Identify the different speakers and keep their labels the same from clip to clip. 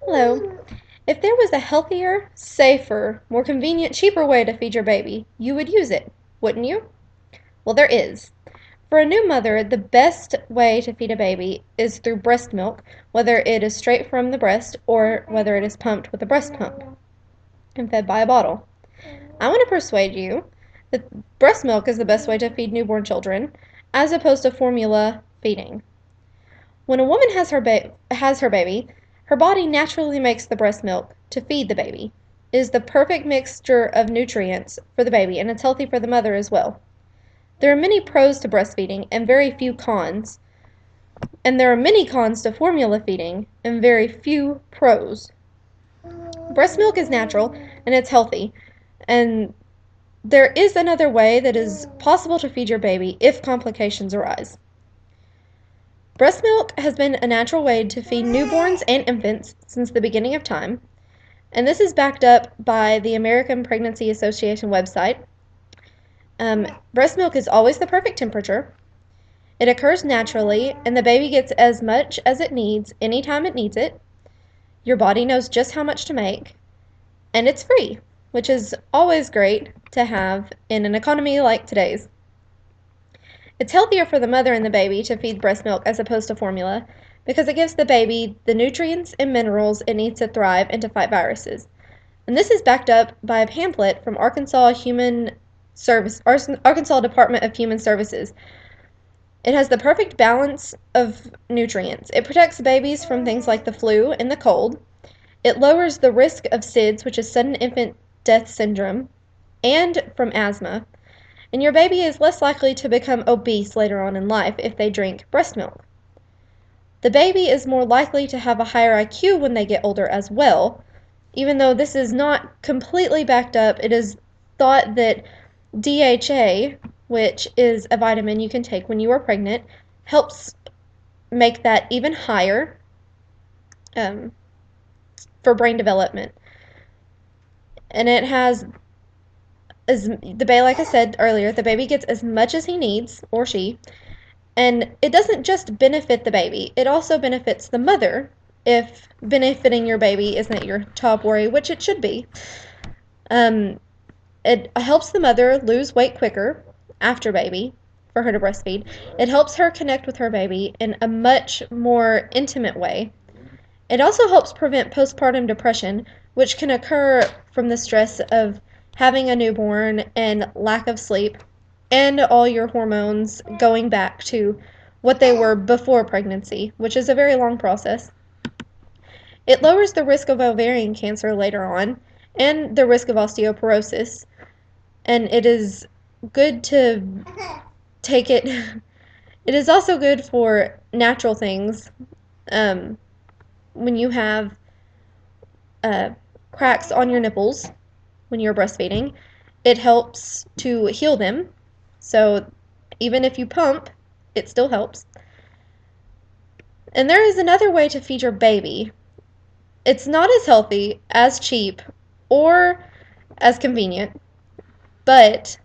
Speaker 1: Hello. If there was a healthier, safer, more convenient, cheaper way to feed your baby, you would use it, wouldn't you? Well, there is. For a new mother, the best way to feed a baby is through breast milk, whether it is straight from the breast or whether it is pumped with a breast pump and fed by a bottle. I want to persuade you that breast milk is the best way to feed newborn children, as opposed to formula feeding. When a woman has her baby, her body naturally makes the breast milk to feed the baby. It is the perfect mixture of nutrients for the baby, and it's healthy for the mother as well. There are many pros to breastfeeding and very few cons, and there are many cons to formula feeding and very few pros. Breast milk is natural and it's healthy, and there is another way that is possible to feed your baby if complications arise. Breast milk has been a natural way to feed newborns and infants since the beginning of time, and this is backed up by the American Pregnancy Association website. Breast milk is always the perfect temperature. It occurs naturally, and the baby gets as much as it needs anytime it needs it. Your body knows just how much to make, and it's free, which is always great to have in an economy like today's. It's healthier for the mother and the baby to feed breast milk as opposed to formula because it gives the baby the nutrients and minerals it needs to thrive and to fight viruses. And this is backed up by a pamphlet from Arkansas Department of Human Services. It has the perfect balance of nutrients. It protects babies from things like the flu and the cold. It lowers the risk of SIDS, which is sudden infant death syndrome, and from asthma. And your baby is less likely to become obese later on in life if they drink breast milk. The baby is more likely to have a higher IQ when they get older as well. Even though this is not completely backed up, it is thought that DHA, which is a vitamin you can take when you are pregnant, helps make that even higher for brain development. And it has, like I said earlier, the baby gets as much as he needs, or she, and it doesn't just benefit the baby, it also benefits the mother, if benefiting your baby isn't your top worry, which it should be. It helps the mother lose weight quicker after baby for her to breastfeed. It helps her connect with her baby in a much more intimate way. It also helps prevent postpartum depression, which can occur from the stress of having a newborn and lack of sleep and all your hormones going back to what they were before pregnancy, which is a very long process. It lowers the risk of ovarian cancer later on and the risk of osteoporosis, and it is good to take it. It is also good for natural things. When you have cracks on your nipples when you're breastfeeding, it helps to heal them. So even if you pump, it still helps. And there is another way to feed your baby. It's not as healthy, as cheap, or as convenient, but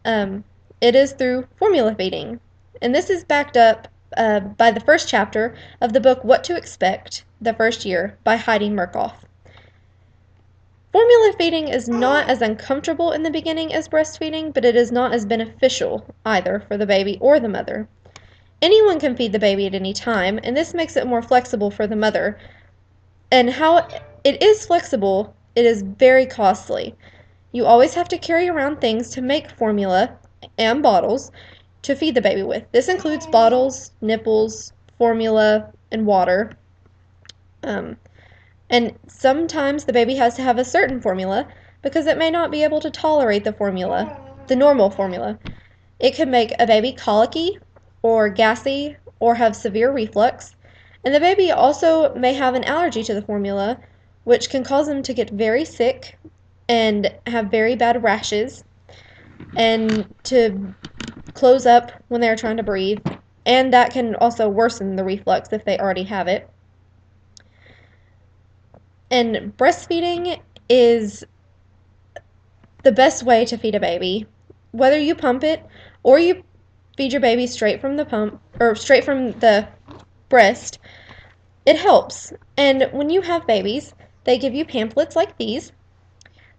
Speaker 1: it is through formula feeding. And this is backed up by the first chapter of the book What to Expect the First Year by Heidi Murkoff. Formula feeding is not as uncomfortable in the beginning as breastfeeding, but it is not as beneficial either for the baby or the mother. Anyone can feed the baby at any time, and this makes it more flexible for the mother. And how it is flexible, it is very costly. You always have to carry around things to make formula and bottles to feed the baby with. This includes bottles, nipples, formula, and water. And sometimes the baby has to have a certain formula because it may not be able to tolerate the normal formula. It can make a baby colicky or gassy or have severe reflux. And the baby also may have an allergy to the formula, which can cause them to get very sick and have very bad rashes and to close up when they're trying to breathe. And that can also worsen the reflux if they already have it. And breastfeeding is the best way to feed a baby. Whether you pump it or you feed your baby straight from the pump or straight from the breast, it helps. And when you have babies, they give you pamphlets like these.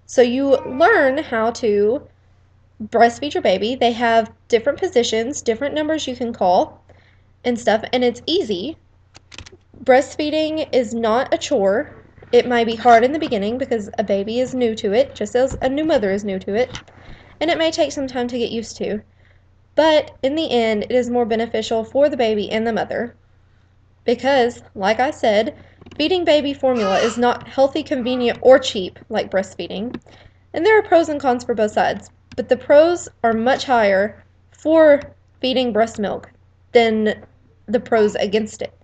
Speaker 1: So you learn how to breastfeed your baby. They have different positions, different numbers you can call and stuff, and it's easy. Breastfeeding is not a chore. It might be hard in the beginning because a baby is new to it, just as a new mother is new to it, and it may take some time to get used to. But in the end, it is more beneficial for the baby and the mother because, like I said, feeding baby formula is not healthy, convenient, or cheap like breastfeeding. And there are pros and cons for both sides, but the pros are much higher for feeding breast milk than the pros against it.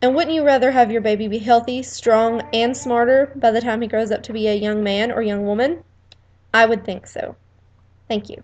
Speaker 1: And wouldn't you rather have your baby be healthy, strong, and smarter by the time he grows up to be a young man or young woman? I would think so. Thank you.